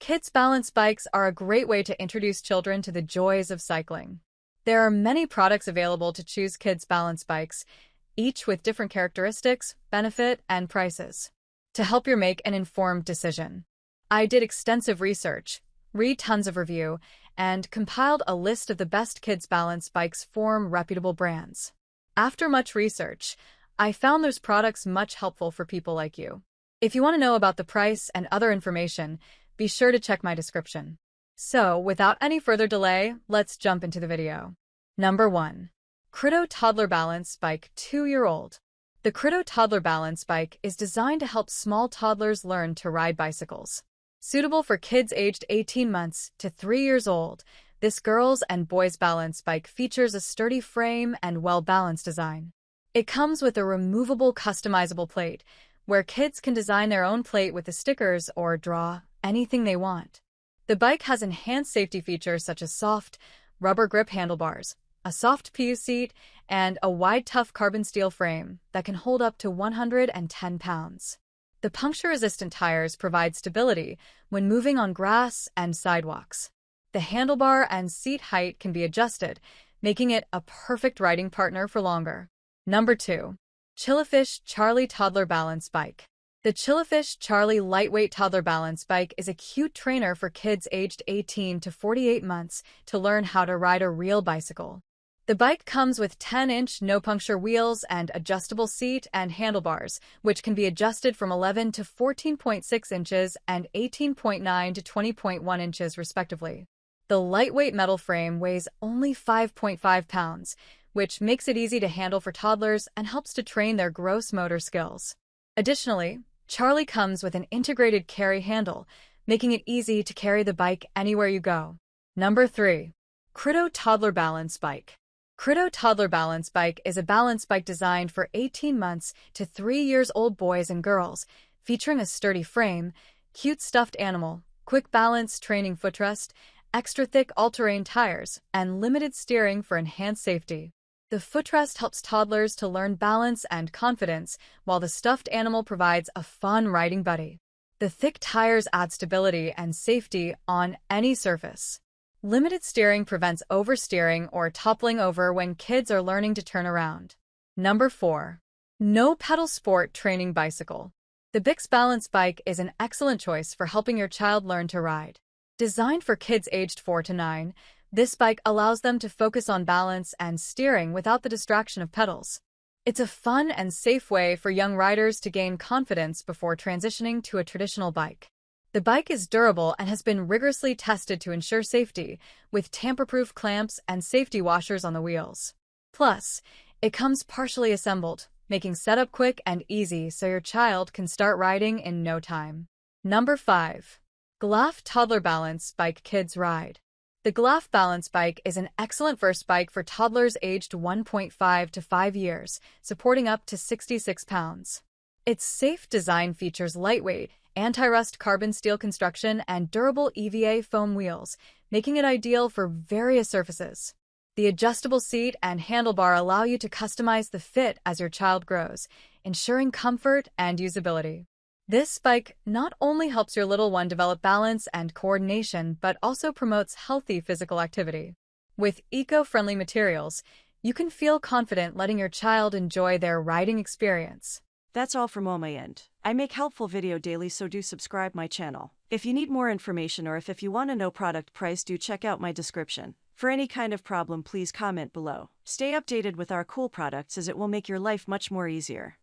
Kids Balance bikes are a great way to introduce children to the joys of cycling. There are many products available to choose Kids Balance bikes, each with different characteristics, benefit, and prices. To help you make an informed decision, I did extensive research, read tons of review, and compiled a list of the best Kids Balance bikes from reputable brands. After much research, I found those products much helpful for people like you. If you want to know about the price and other information, be sure to check my description. So, without any further delay, let's jump into the video. Number 1. Crito Toddler Balance Bike 2-year-old. The Crito Toddler Balance Bike is designed to help small toddlers learn to ride bicycles. Suitable for kids aged 18 months to 3 years old, this girls' and boys' balance bike features a sturdy frame and well-balanced design. It comes with a removable customizable plate, where kids can design their own plate with the stickers or draw anything they want. The bike has enhanced safety features such as soft, rubber grip handlebars, a soft PU seat, and a wide tough carbon steel frame that can hold up to 110 pounds. The puncture-resistant tires provide stability when moving on grass and sidewalks. The handlebar and seat height can be adjusted, making it a perfect riding partner for longer. Number 2. Chillifish Charlie Toddler Balance Bike. The Chillifish Charlie Lightweight Toddler Balance Bike is a cute trainer for kids aged 18 to 48 months to learn how to ride a real bicycle. The bike comes with 10-inch no-puncture wheels and adjustable seat and handlebars, which can be adjusted from 11 to 14.6 inches and 18.9 to 20.1 inches respectively. The lightweight metal frame weighs only 5.5 pounds, which makes it easy to handle for toddlers and helps to train their gross motor skills. Additionally, Charlie comes with an integrated carry handle, making it easy to carry the bike anywhere you go. Number 3. Crito Toddler Balance Bike. Crito Toddler Balance Bike is a balance bike designed for 18 months to 3 years old boys and girls, featuring a sturdy frame, cute stuffed animal, quick balance training footrest, extra thick all-terrain tires, and limited steering for enhanced safety. The footrest helps toddlers to learn balance and confidence, while the stuffed animal provides a fun riding buddy. The thick tires add stability and safety on any surface. Limited steering prevents oversteering or toppling over when kids are learning to turn around. Number 4. No Pedal Sport Training Bicycle. The Bix Balance Bike is an excellent choice for helping your child learn to ride. Designed for kids aged 4 to 9, this bike allows them to focus on balance and steering without the distraction of pedals. It's a fun and safe way for young riders to gain confidence before transitioning to a traditional bike. The bike is durable and has been rigorously tested to ensure safety, with tamper-proof clamps and safety washers on the wheels. Plus, it comes partially assembled, making setup quick and easy so your child can start riding in no time. Number 5. Glaf Toddler Balance Bike Kids Ride. The Glaf Balance Bike is an excellent first bike for toddlers aged 1.5 to 5 years, supporting up to 66 pounds. Its safe design features lightweight, anti-rust carbon steel construction and durable EVA foam wheels, making it ideal for various surfaces. The adjustable seat and handlebar allow you to customize the fit as your child grows, ensuring comfort and usability. This bike not only helps your little one develop balance and coordination, but also promotes healthy physical activity. With eco-friendly materials, you can feel confident letting your child enjoy their riding experience. That's all from on my end. I make helpful video daily, so do subscribe my channel. If you need more information or if you want to know product price, do check out my description. For any kind of problem, please comment below. Stay updated with our cool products as it will make your life much more easier.